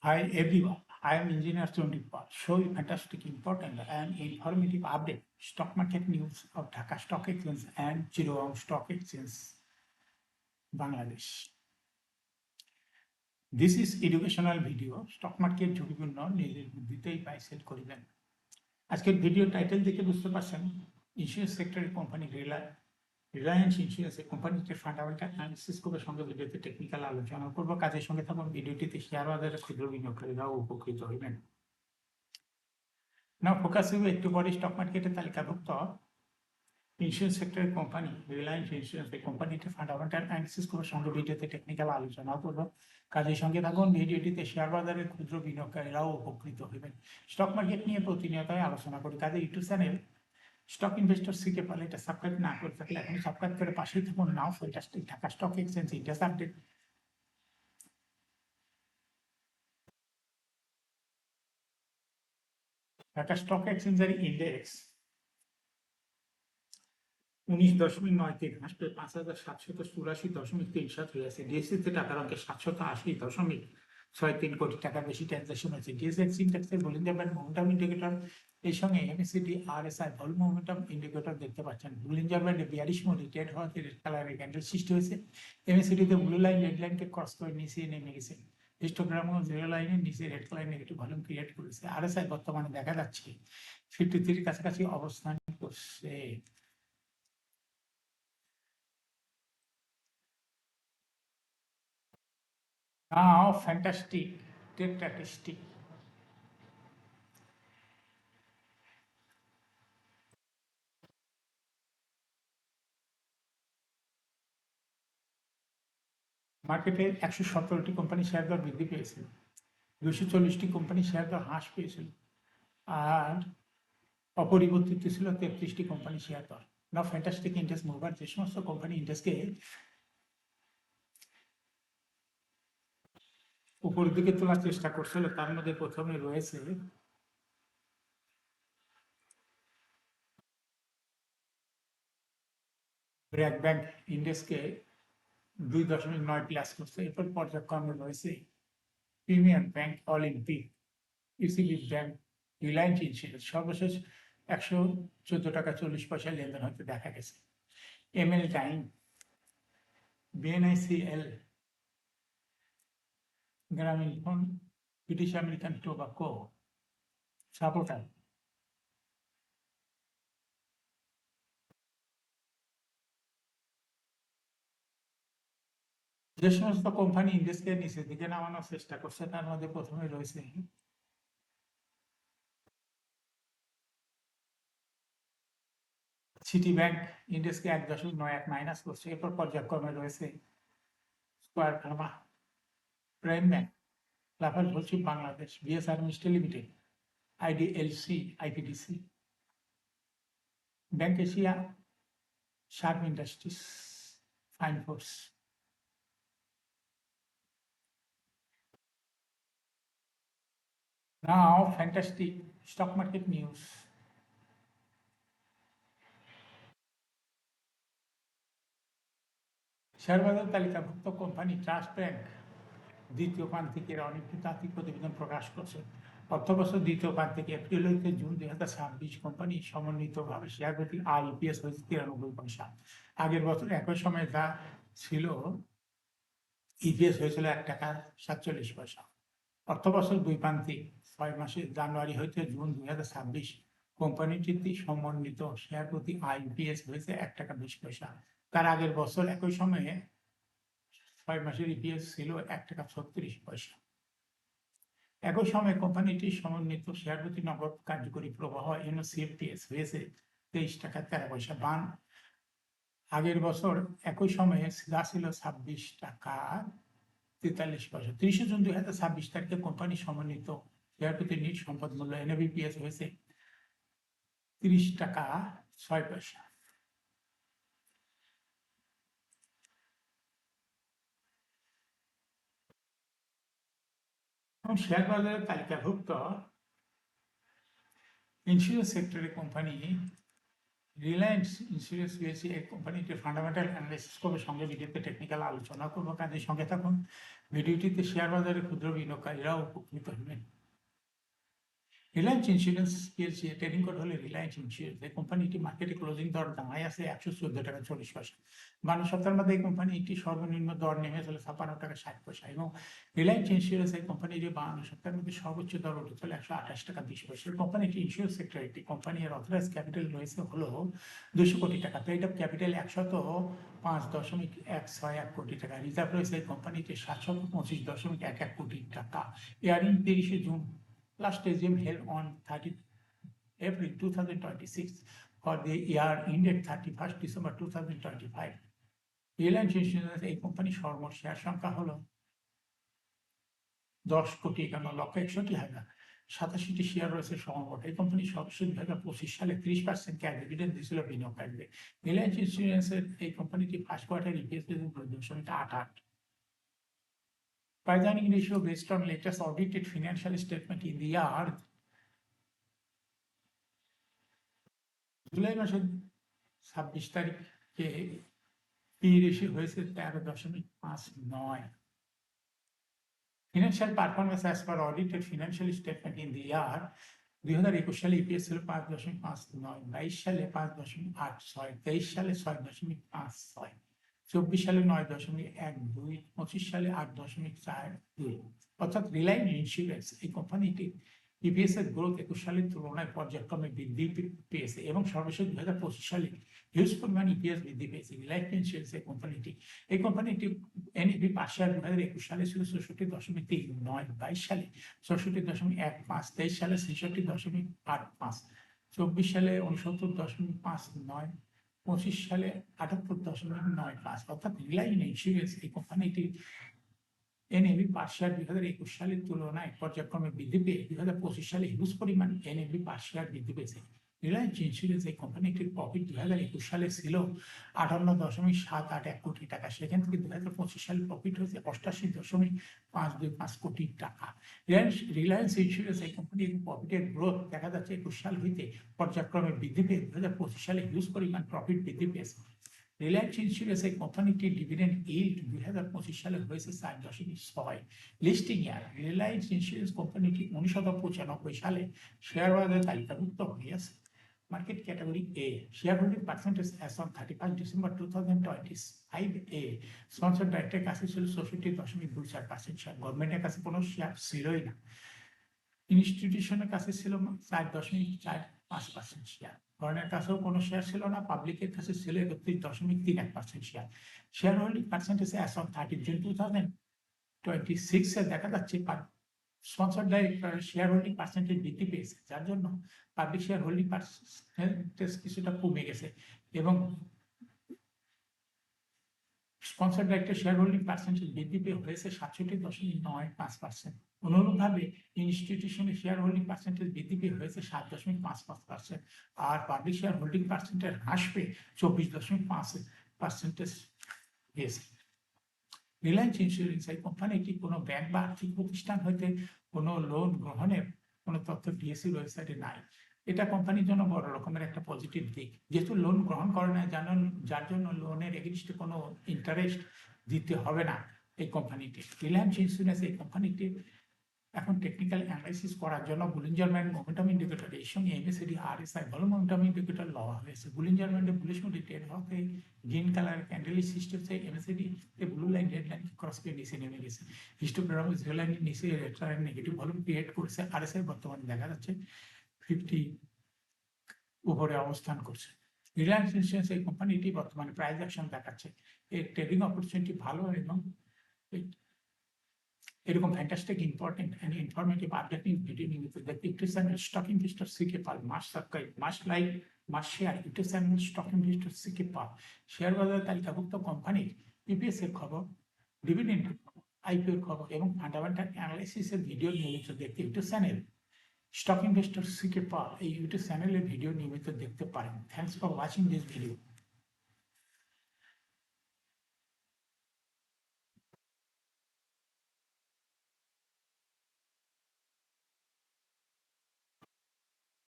Hi everyone, I am Engineer Chondipal. Show you fantastic, important and informative update stock market news of Dhaka Stock Exchange and Chittagong Stock Exchange, Bangladesh. This is educational video. Stock market ঝুঁকিপূর্ণ নিজের বুদ্ধিতেই buy sell করিবেন। আজকের video title দেখে বুঝতে পারছেন insurance সেক্টরের company Reliance ইন্স্যুরেন্সের কোম্পানিতে ফান্ডামেন্টাল অ্যানালিসিস করে সঙ্গে ভিডিওতে টেকনিক্যাল আলোচনা করব। কাজের সঙ্গে থাকুন। ভিডিওটিতে শেয়ার বাজারে ক্ষুদ্র বিনিয়োগকারীরাও উপকৃত হইবেন। নাও ফোকাস হইবে একটু পরে স্টক মার্কেটের তালিকাভুক্ত ইন্স্যুরেন্স সেক্টরের কোম্পানি রিলায়েন্স ইন্স্যুরেন্স এই কোম্পানিতে ফান্ডামেন্টাল অ্যানালিসিস করে সঙ্গে ভিডিওতে টেকনিক্যাল আলোচনা করব। কাজের সঙ্গে থাকুন। ভিডিওটিতে শেয়ার বাজারের ক্ষুদ্র বিনিয়োগকারীরাও উপকৃত হইবেন। স্টক মার্কেট নিয়ে প্রতিনিয়তই আলোচনা করি। কাজে ইউটিউব চ্যানেল স্টক ইনভেস্টর শিখে পারলে এটা সাবস্ক্রাইব না করে থাকলে এখন সাবস্ক্রাইব করে পাশেই থাকুন। Now fantastic Dhaka stock exchange index update. Dhaka stock এক্সচেঞ্জের ইন্ডেক্স 19.9 হ্রাস পেয়ে 5,784.37 হয়েছে। ডিএসসিতে টাকার অঙ্কে 780.63 কোটি টাকার বেশি ট্রানজাকশন হয়েছে। ডিএসএক্স ইন্ডেক্সের বলিঞ্জার ব্যান্ড মোমেন্টাম ইন্ডিকেটর এর সঙ্গে MACD RSI volume momentum indicator দেখতে পাচ্ছেন। বলিঞ্জার ব্যান্ডে 42 মোড রিটেড হওয়াতে রেড কালারের ক্যান্ডেল সৃষ্টি হয়েছে। এমএসিডিতে ব্লু লাইন রেড লাইনকে ক্রস করে নিচে নেমে গেছে। হিস্টোগ্রাম ও জিরো লাইনের নিচে red colour negative volume create করেছে। আরএসআই বর্তমানে দেখা যাচ্ছে 53 কাছাকাছি অবস্থান করছে। Now, fantastic statistic. মার্কেটে 117টি কোম্পানি শেয়ার দর বৃদ্ধি পেয়েছিল, 240টি কোম্পানি শেয়ার দর হ্রাস পেয়েছিল, আর অপরিবর্তিত ছিল 33টি কোম্পানি শেয়ার দর। নাও ফ্যান্টাস্টিক ইন্ডেক্স মুভার যে সমস্ত কোম্পানি ইন্ডেক্সকে উপরের দিকে তোলার চেষ্টা করছিল তার মধ্যে প্রথমে রয়েছে ব্র্যাক ব্যাংক ইন্ডেক্সকে 2.9 প্লাস করছে। এরপর পর্যায়ক্রমে রয়েছে premier bank, Olympic, ECB bank, Reliance insurance. সর্বশেষ 114.40 টাকা লেনদেন হতে দেখা গেছে। এমএল টাইম, বিএনআইসিএল, গ্রামীণ phone, British American tobacco, supporter. যে সমস্ত কোম্পানি ইন্ডেক্সকে নিচের দিকে নামানোর চেষ্টা করছে তার মধ্যে প্রথমে রয়েছে সিটি ব্যাংক, ইন্ডেক্সকে 1.91 মাইনাস করছে। এরপর পর্যায়ক্রমে রয়েছে Square Pharma, Prime Bank, Lafarge হচ্ছে বাংলাদেশ, বিএসআর মিস্টে limited, IDLC, IPDC, Bank Asia, Sharp Industries, Fine Force. Now, fantastic stock market news. Share বাজার তালিকাভুক্ত কোম্পানি ট্রাস্ট ব্যাংক দ্বিতীয় প্রান্তিকের অনেকটি তাত্ত্বিক প্রতিবেদন প্রকাশ করছে। অর্থবছর দ্বিতীয় প্রান্তিকে এপ্রিল হইতে জুন 2026 কোম্পানি সমন্বিতভাবে শেয়ার প্রতি ইপিএস হয়েছে 93 পয়সা। আগের বছর একই সময় যা ছিল ইপিএস হয়েছিল 1 টাকা 47 পয়সা। অর্থবছর দুই প্রান্তিক 6 মাসে জানুয়ারি হইতে জুন 2026 কোম্পানিটিতে সমন্বিত শেয়ার প্রতি ইপিএস হয়েছে 1 টাকা 20 পয়সা। তার আগের বছর একই সময়ে 6 মাসের ইপিএস ছিল 1 টাকা 36 পয়সা। একই সময়ে কোম্পানিটির সমন্বিত শেয়ার প্রতি নগদ কার্যকরী প্রবাহ এনওসিএফটিএস হয়েছে 23 টাকা 13 পয়সা। বান আগের বছর একই সময়ে যা ছিল 26 টাকা 43 পয়সা। 30 জুন 2026 তারিখে কোম্পানি সমন্বিত শেয়ার প্রতি নিট সম্পদ মূল্য এনএভিপিএস হয়েছে 30 টাকা 6 পয়সা। শেয়ার বাজারের তালিকাভুক্ত ইন্স্যুরেন্স সেক্টরের কোম্পানি রিলায়েন্স ইন্স্যুরেন্স পিএলসি এই কোম্পানিটির ফান্ডামেন্টাল অ্যানালাইসিস করবে, সঙ্গে ভিডিওতে টেকনিক্যাল আলোচনা করবো। কাজের সঙ্গে থাকুন। ভিডিওটিতে শেয়ার বাজারে ক্ষুদ্র বিনিয়োগকারীরাও উপকৃত হবেন। Reliance insurance PLC trading code হলে রিলায়েন্স ইন্স্যুরেন্স। এই কোম্পানিটি মার্কেটে ক্লোজিং দর দাঁড়ায় আছে 114 টাকা 40 পয়সা। 12 সপ্তাহের মধ্যে এই কোম্পানিটি সর্বনিম্ন দর নেমে চলে 56 টাকা 60 পয়সা এবং রিলায়েন্স ইন্স্যুরেন্স এই কোম্পানিটি 52 সপ্তাহের মধ্যে সর্বোচ্চ দর উঠে চলে 128 টাকা 20 পয়সা। এই কোম্পানিটি ইন্স্যুরেন্স সেক্টর একটি কোম্পানি, এর অথরাইজ ক্যাপিটাল রয়েছে হলো 200 কোটি টাকা। পেইড আপ ক্যাপিটাল 105.161 কোটি টাকা। রিজার্ভ রয়েছে এই কোম্পানিতে 725.11 কোটি টাকা। Earring 30 June. Last AGM held on 30 April 2026 for the year ended 31st December 2025. Reliance insurance এই কোম্পানি সর্বমোট শেয়ার সংখ্যা হলো 10,51,61,000। 87টি শেয়ার রয়েছে সর্বমোট। এই কোম্পানি সর্বশেষ 2025 সালে 30% ক্যাশ ডিভিডেন্ড দিয়েছিল বিনিয়োগকারীদের। রিলায়েন্স ইন্স্যুরেন্সের এই কোম্পানিটি first quarter EPS 2.88। Price earning ratio based on latest audited financial statement in the year July মাসের 26 তারিখে পি রেশিও হয়েছে 13.59। Financial performance as per audited financial statement in the year 2021 সালে ইপিএস ছিল 5.59, 22 সালে 5.86, 23 সালে 6.56, 24 সালে 9.12, 25 সালে 8.42। অর্থাৎ রিলায়েন্স ইন্স্যুরেন্স এই কোম্পানিটি ইপিএস এর গ্রোথ 21 সালের তুলনায় পর্যায়ক্রমে বৃদ্ধি পেয়েছে এবং সর্বশেষ 2025 সালে হিউজ পরিমাণ ইপিএস বৃদ্ধি পেয়েছে। রিলায়েন্স ইন্স্যুরেন্স এই কোম্পানিটি এনএভি পার শেয়ার 2021 সালে ছিল 64.39, 22 সালে 64.15, 23 সালে 66.85, 24 সালে 69.59, 25 সালে 78.95। অর্থাৎ রিলায়েন্স ইন্স্যুরেন্স এই কোম্পানিটি এনএভি পার শেয়ার 2021 সালের তুলনায় পর্যায়ক্রমে বৃদ্ধি পেয়ে 2025 সালে হিউজ পরিমাণ এনএভি পার শেয়ার বৃদ্ধি পেয়েছে। রিলায়েন্স ইন্স্যুরেন্স এই কোম্পানিটির প্রফিট 2021 সালে ছিল 58.781 কোটি টাকা। সেখান থেকে 2025 সালে প্রফিট হয়েছে 88.525 কোটি টাকা। রিলায়েন্স ইন্স্যুরেন্স এই কোম্পানির প্রফিটের গ্রোথ দেখা যাচ্ছে 21 সাল হইতে পর্যায়ক্রমে বৃদ্ধি পেয়ে 2025 সালে হিউজ পরিমাণ প্রফিট বৃদ্ধি পেয়েছে। রিলায়েন্স ইন্স্যুরেন্স এই কোম্পানিটির ডিভিডেন্ড ইল্ড 2025 সালে হয়েছে 4.6। লিস্টিং ইয়ার রিলায়েন্স ইন্স্যুরেন্স কোম্পানিটি 1995 সালে শেয়ার বাজারে তালিকাভুক্ত হয়েছে। Market category A, shareholding percentage as on 31 December 2025 এ স্পন্সর ডাইরেক্টের কাছে ছিল 64.24% শেয়ার। গভর্নমেন্টের কাছে কোনো শেয়ার ছিলই না। ইনস্টিটিউশনের কাছে ছিল 4.45% শেয়ার। ফরেনের কাছেও কোনো শেয়ার ছিল না। পাবলিকের কাছে ছিল 31.31% share. Share holding percentage as on 30 June 2026 এ দেখা যাচ্ছে sponsor direct share holding percentage বৃদ্ধি পেয়েছে, যার জন্য পাবলিক শেয়ার হোল্ডিং পার্সেন্টেজ কিছুটা কমে গেছে এবং স্পন্সর ডাইরেক্টের শেয়ার হোল্ডিং পার্সেন্টেজ বৃদ্ধি পেয়ে হয়েছে 67.95%। অনুরূপভাবে ইনস্টিটিউশনের শেয়ার হোল্ডিং পার্সেন্টেজ বৃদ্ধি পেয়ে হয়েছে 7.55%। আর পাবলিক শেয়ার হোল্ডিং পার্সেন্টেজ হ্রাস পেয়ে 24.5% হয়েছে। রিলায়েন্স ইন্স্যুরেন্স এই কোম্পানিটি কোনো ব্যাংক বা আর্থিক প্রতিষ্ঠান হইতে কোনো লোন গ্রহণের কোনো তথ্য ডিএসসি ওয়েবসাইটে নাই। এটা কোম্পানির জন্য বড় রকমের একটা পজিটিভ দিক, যেহেতু লোন গ্রহণ করে না, যার জন্য লোনের এগেইনস্টে কোনো ইন্টারেস্ট দিতে হবে না এই কোম্পানিটি। রিলায়েন্স ইন্স্যুরেন্স এই কোম্পানিটি এখন টেকনিক্যাল অ্যানালাইসিস করার জন্য বুলিঞ্জার ব্যান্ড মোমেন্টাম ইন্ডিকেটর এর সঙ্গে এমএসিডি আরএসআই ভালো মোমেন্টাম ইন্ডিকেটর লওয়া হয়েছে। বুলিঞ্জার ব্যান্ডে বুলিশ মোডে ট্রেড হতে গ্রিন কালার ক্যান্ডেল সিস্টেম से এমএসিডি তে blue line red line cross করে নিচে নেমে গেছে। হিস্টোগ্রাম জিরো লাইনের নিচে red line negative volume create করেছে। আরএসআই বর্তমানে দেখা যাচ্ছে 50 উপরে অবস্থান করছে। রিলায়েন্স ইন্স্যুরেন্স এই কোম্পানিটি বর্তমানে প্রাইস অ্যাকশন দেখাচ্ছে। এর ট্রেডিং অপরচুনিটি ভালো এবং এরকম fantastic important and informative update news video news দেখতে YouTube channel stock investor CK Pal must subscribe, must like, must share YouTube channel stock investor CK Pal. Share বাজারে তালিকাভুক্ত কোম্পানির ইপিএস এর খবর, ডিভিডেন্ড আইপিওর খবর এবং ফান্ডামেন্টাল অ্যানালাইসিসের ভিডিও নিয়মিত দেখতে YouTube channel stock investor CK পাল এই ইউটিউব চ্যানেলের ভিডিও নিয়মিত দেখতে পারেন। Thanks for watching this video.